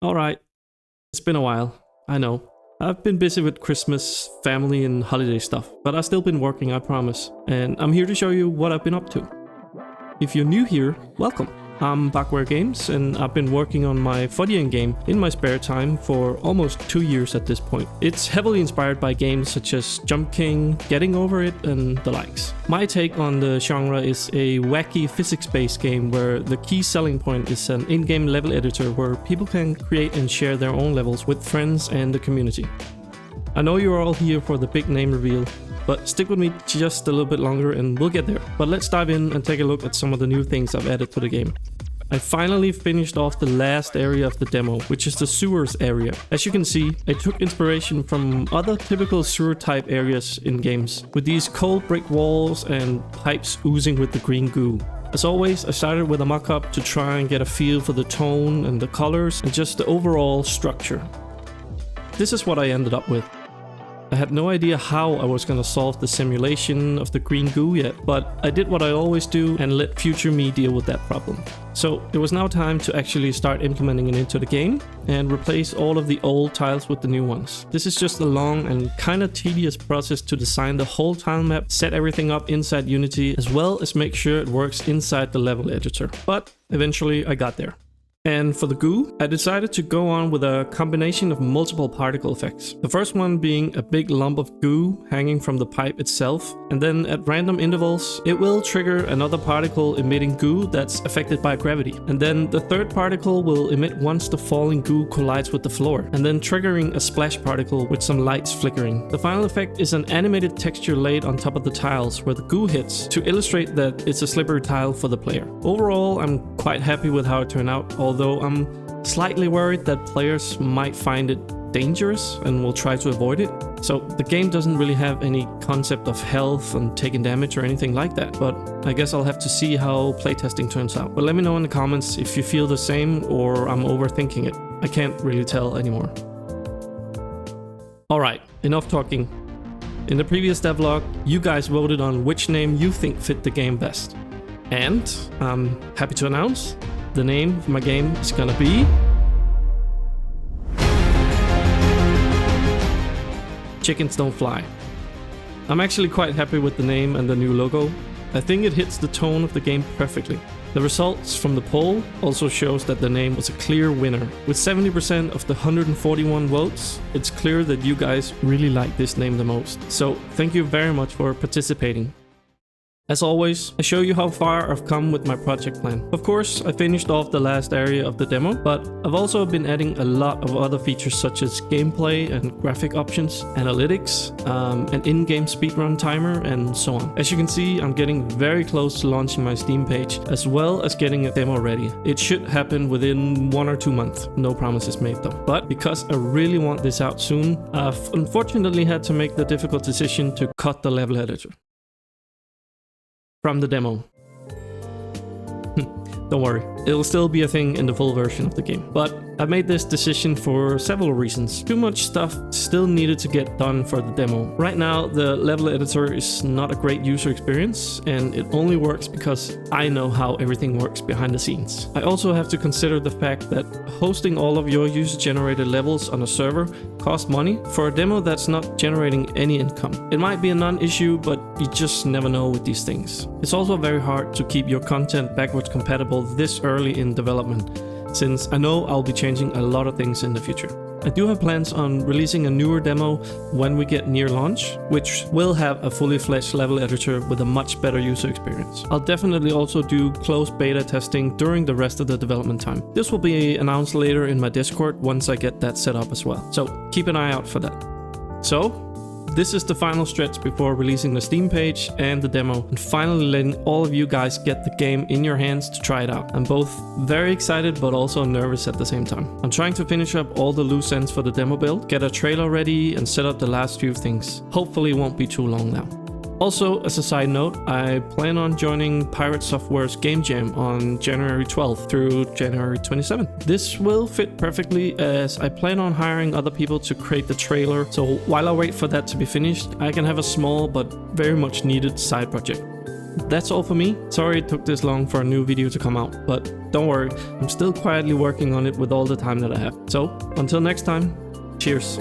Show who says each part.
Speaker 1: Alright, it's been a while, I know. I've been busy with Christmas, family and holiday stuff, but I've still been working, I promise. And I'm here to show you what I've been up to. If you're new here, welcome. I'm Backware Games and I've been working on my Fuddian game in my spare time for almost 2 years at this point. It's heavily inspired by games such as Jump King, Getting Over It and the likes. My take on the genre is a wacky physics-based game where the key selling point is an in-game level editor where people can create and share their own levels with friends and the community. I know you're all here for the big name reveal, but stick with me just a little bit longer and we'll get there. But let's dive in and take a look at some of the new things I've added to the game. I finally finished off the last area of the demo, which is the sewers area. As you can see, I took inspiration from other typical sewer type areas in games, with these cold brick walls and pipes oozing with the green goo. As always, I started with a mock-up to try and get a feel for the tone and the colors and just the overall structure. This is what I ended up with. I had no idea how I was going to solve the simulation of the green goo yet, but I did what I always do and let future me deal with that problem. So it was now time to actually start implementing it into the game and replace all of the old tiles with the new ones. This is just a long and kind of tedious process to design the whole tile map, set everything up inside Unity, as well as make sure it works inside the level editor. But eventually I got there. And for the goo, I decided to go on with a combination of multiple particle effects. The first one being a big lump of goo hanging from the pipe itself, and then at random intervals, it will trigger another particle emitting goo that's affected by gravity. And then the third particle will emit once the falling goo collides with the floor, and then triggering a splash particle with some lights flickering. The final effect is an animated texture laid on top of the tiles where the goo hits to illustrate that it's a slippery tile for the player. Overall, I'm quite happy with how it turned out, although I'm slightly worried that players might find it dangerous and will try to avoid it. So the game doesn't really have any concept of health and taking damage or anything like that, but I guess I'll have to see how playtesting turns out. But let me know in the comments if you feel the same or I'm overthinking it. I can't really tell anymore. Alright, enough talking. In the previous devlog, you guys voted on which name you think fit the game best. And I'm happy to announce the name of my game is gonna be Chickens Don't Fly. I'm actually quite happy with the name and the new logo. I think it hits the tone of the game perfectly. The results from the poll also shows that the name was a clear winner. With 70% of the 141 votes, it's clear that you guys really like this name the most. So thank you very much for participating. As always, I show you how far I've come with my project plan. Of course, I finished off the last area of the demo, but I've also been adding a lot of other features such as gameplay and graphic options, analytics, an in-game speedrun timer, and so on. As you can see, I'm getting very close to launching my Steam page, as well as getting a demo ready. It should happen within 1 or 2 months. No promises made though. But because I really want this out soon, I've unfortunately had to make the difficult decision to cut the level editor from the demo. Don't worry, it'll still be a thing in the full version of the game. But I made this decision for several reasons. Too much stuff still needed to get done for the demo. Right now, the level editor is not a great user experience, and it only works because I know how everything works behind the scenes. I also have to consider the fact that hosting all of your user-generated levels on a server costs money for a demo that's not generating any income. It might be a non-issue, but you just never know with these things. It's also very hard to keep your content backwards compatible this early in development, since I know I'll be changing a lot of things in the future. I do have plans on releasing a newer demo when we get near launch, which will have a fully fledged level editor with a much better user experience. I'll definitely also do closed beta testing during the rest of the development time. This will be announced later in my Discord once I get that set up as well, so keep an eye out for that. So, this is the final stretch before releasing the Steam page and the demo, and finally letting all of you guys get the game in your hands to try it out. I'm both very excited but also nervous at the same time. I'm trying to finish up all the loose ends for the demo build, get a trailer ready, and set up the last few things. Hopefully it won't be too long now. Also, as a side note, I plan on joining Pirate Software's Game Jam on January 12th through January 27th. This will fit perfectly as I plan on hiring other people to create the trailer, so while I wait for that to be finished, I can have a small but very much needed side project. that's all for me. Sorry it took this long for a new video to come out, but don't worry, I'm still quietly working on it with all the time that I have. So, until next time, cheers.